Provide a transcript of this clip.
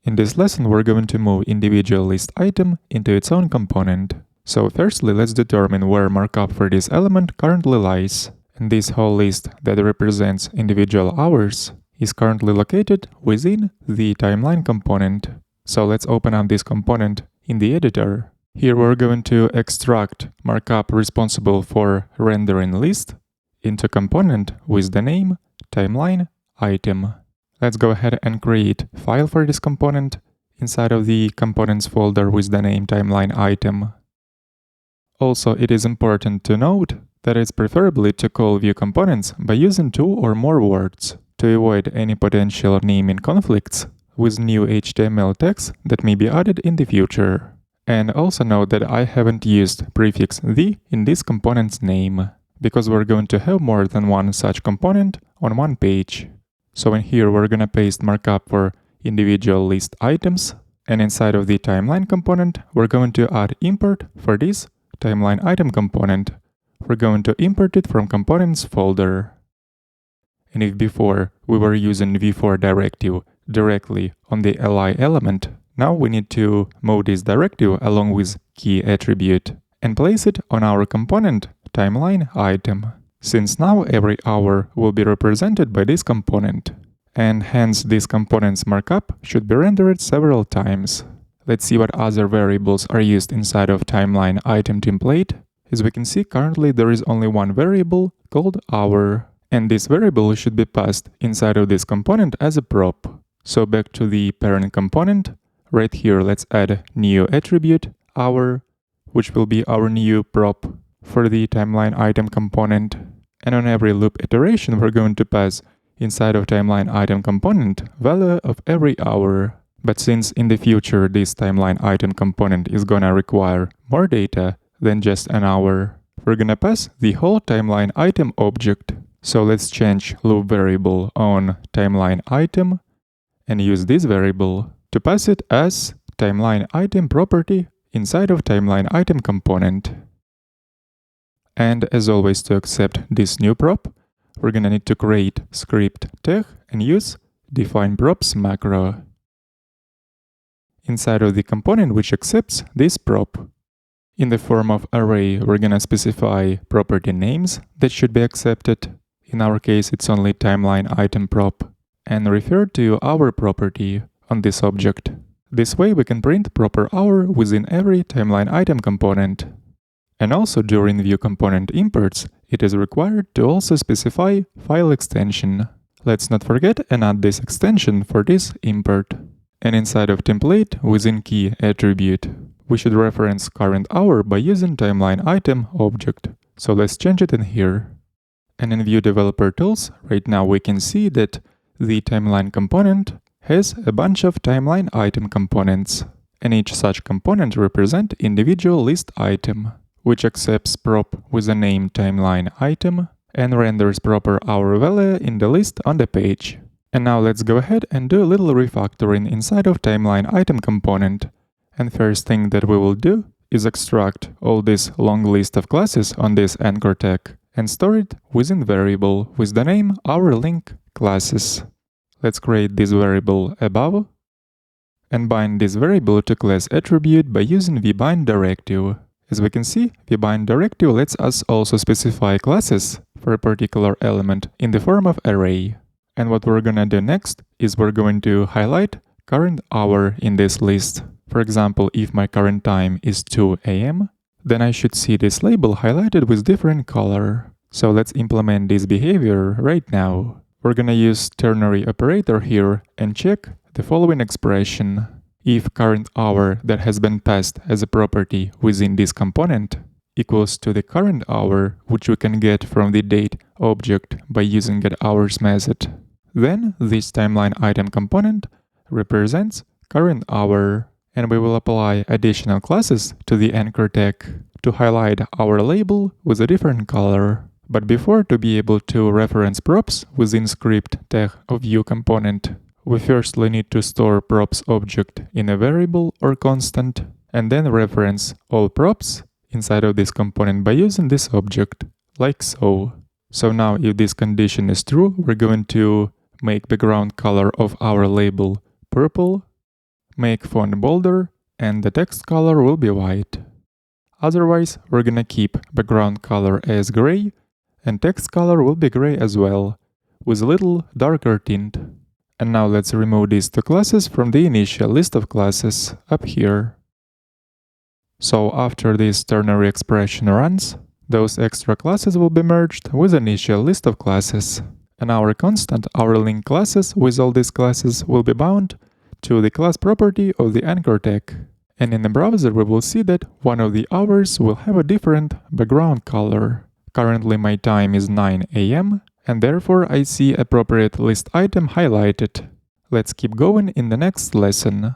In this lesson, we're going to move individual list item into its own component. So firstly, let's determine where markup for this element currently lies. And this whole list that represents individual hours is currently located within the timeline component. So let's open up this component in the editor. Here we're going to extract markup responsible for rendering list into component with the name timeline item. Let's go ahead and create a file for this component inside of the components folder with the name timeline item. Also, it is important to note that it's preferably to call Vue components by using 2 or more words to avoid any potential naming conflicts with new HTML text that may be added in the future. And also note that I haven't used prefix the in this component's name, because we're going to have more than one such component on one page. So in here we're gonna paste markup for individual list items, and inside of the timeline component we're going to add import for this timeline item component. We're going to import it from components folder. And if before we were using v4 directive directly on the li element, now we need to move this directive along with key attribute and place it on our component timeline item, since now every hour will be represented by this component, and hence this component's markup should be rendered several times. Let's see what other variables are used inside of timeline item template. As we can see, currently there is only one variable called hour, and this variable should be passed inside of this component as a prop. So back to the parent component. Right here, let's add new attribute, hour, which will be our new prop for the timeline item component. And on every loop iteration, we're going to pass inside of timeline item component value of every hour. But since in the future this timeline item component is gonna require more data than just an hour, we're gonna pass the whole timeline item object. So let's change loop variable on timeline item and use this variable to pass it as timeline item property inside of timeline item component. And as always, to accept this new prop, we're gonna need to create script tag and use define props macro inside of the component which accepts this prop. In the form of array, we're gonna specify property names that should be accepted. In our case, it's only timeline item prop, and refer to our property on this object. This way we can print proper hour within every timeline item component. And also during Vue component imports, it is required to also specify file extension. Let's not forget and add this extension for this import. And inside of template within key attribute, we should reference current hour by using timeline item object. So let's change it in here. And in Vue Developer Tools, right now we can see that the timeline component has a bunch of timeline item components, and each such component represents individual list item, which accepts prop with the name timeline item and renders proper hour value in the list on the page. And now let's go ahead and do a little refactoring inside of timeline item component. And first thing that we will do is extract all this long list of classes on this anchor tag and store it within variable with the name hourLink classes. Let's create this variable above and bind this variable to class attribute by using vbind directive. As we can see, vbind directive lets us also specify classes for a particular element in the form of array. And what we're gonna do next is we're going to highlight current hour in this list. For example, if my current time is 2 AM, then I should see this label highlighted with different color. So let's implement this behavior right now. We're gonna use ternary operator here and check the following expression. If current hour that has been passed as a property within this component equals to the current hour, which we can get from the date object by using getHours method, then this timeline item component represents current hour, and we will apply additional classes to the anchor tag to highlight our label with a different color. But before, to be able to reference props within script tag of Vue component, we firstly need to store props object in a variable or constant, and then reference all props inside of this component by using this object, like so. So now if this condition is true, we're going to make background color of our label purple, make font bolder, and the text color will be white. Otherwise, we're gonna keep background color as gray, and text color will be gray as well, with a little darker tint. And now let's remove these two classes from the initial list of classes up here. So after this ternary expression runs, those extra classes will be merged with the initial list of classes. And our constant, our link classes with all these classes will be bound to the class property of the anchor tag. And in the browser we will see that one of the hours will have a different background color. Currently my time is 9 AM, and therefore I see appropriate list item highlighted. Let's keep going in the next lesson.